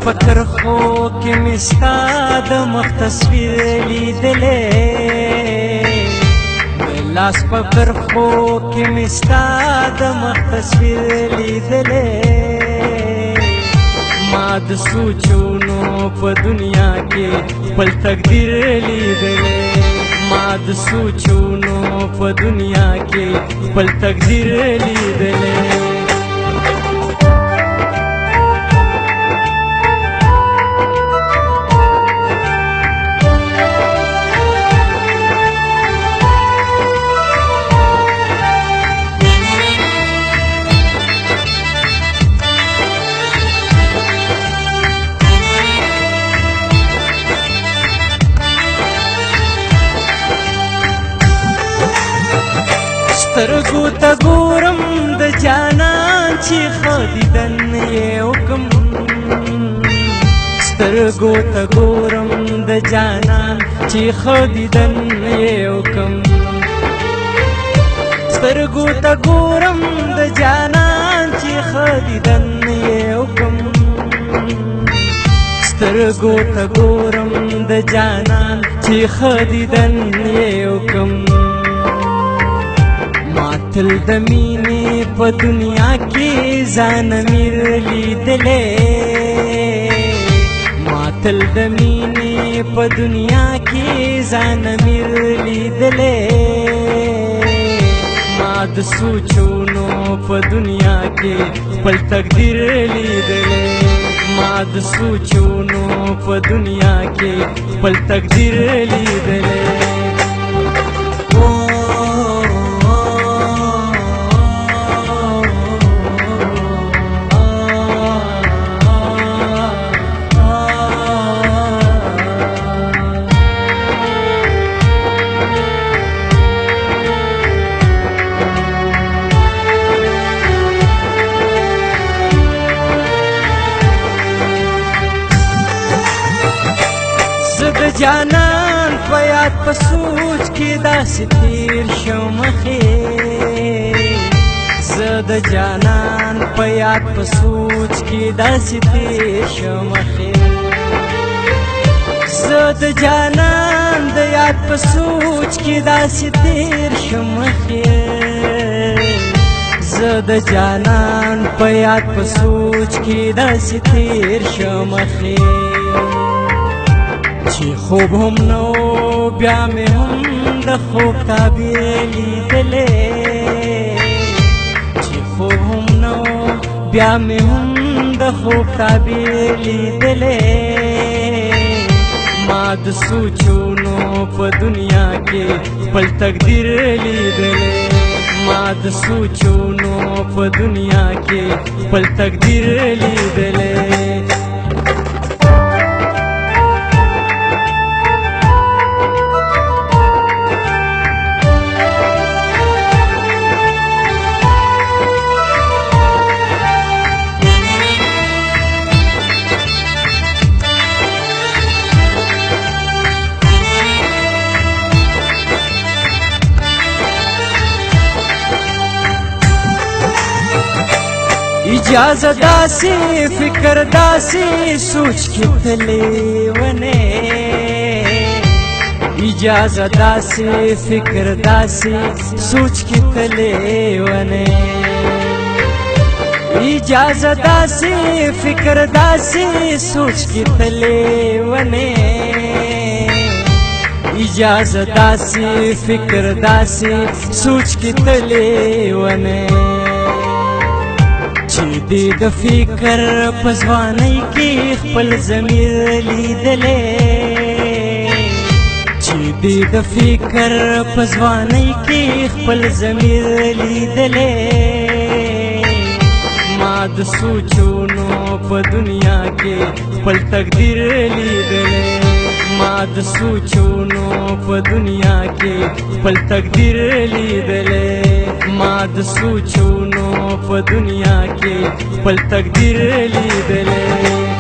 پکر خو کې مستا د مخ تصویر لیدلې لاس پکر خو کې مستا د مخ تصویر لیدلې ما د سوچونو په دنیا کې خپل تقدیر لیدلې ما د سوچونو په دنیا کې خپل تقدیر لیدلې سترګو ته ګورم د جانان چې ښه دیدن یې وکم سترګو ته ګورم د جانان چې ښه دیدن یې وکم سترګو ته ګورم د جانان چې ښه دیدن یې وکم سترګو ته ګورم د جانان چې ښه دیدن یې وکم تل د مینې په دنیا کې ځان امیر لیدلې ما تل د مینې په دنیا کې ځان امیر لیدلې ما د سوچونو په دنیا کې خپل تقدیر لیدلې ما د سوچونو په دنیا کې خپل تقدیر لیدلې جانان په یاد په سوچ کې داسې تیر شم مخې زه د جانان په یاد په سوچ کې داسې تیر شم مخې زه د جانان د یاد په سوچ کې داسې تیر شم مخې زه د جانان په یاد په سوچ کې داسې تیر شم مخې چې خوب هم نو بیا مې هم د خوب تعبیر لیدلې چې خوب هم نو بیا مې هم د خوب تعبیر لیدلې ما د سوچونو په دنیا کې خپل تقدیر لیدلې ما د سوچونو په دنیا کې خپل تقدیر لیدلې اجازه داسې فکر داسې سوچ کې تلې ونه اجازه داسې فکر داسې سوچ کې تلې ونه اجازه داسې فکر داسې سوچ کې تلې ونه اجازه داسې فکر داسې سوچ کې تلې ونه چې دې د فکر په ځوانۍ کې خپل ضمیر لیدلې چې دې د فکر په ځوانۍ کې خپل ضمیر لیدلې ما د سوچونو په دنیا کې خپل تقدیر لیدلې ما د سوچونو په دنیا کې خپل تقدیر لیدلې ما د سوچونو په دنیا کې خپل تقدیر لیدلې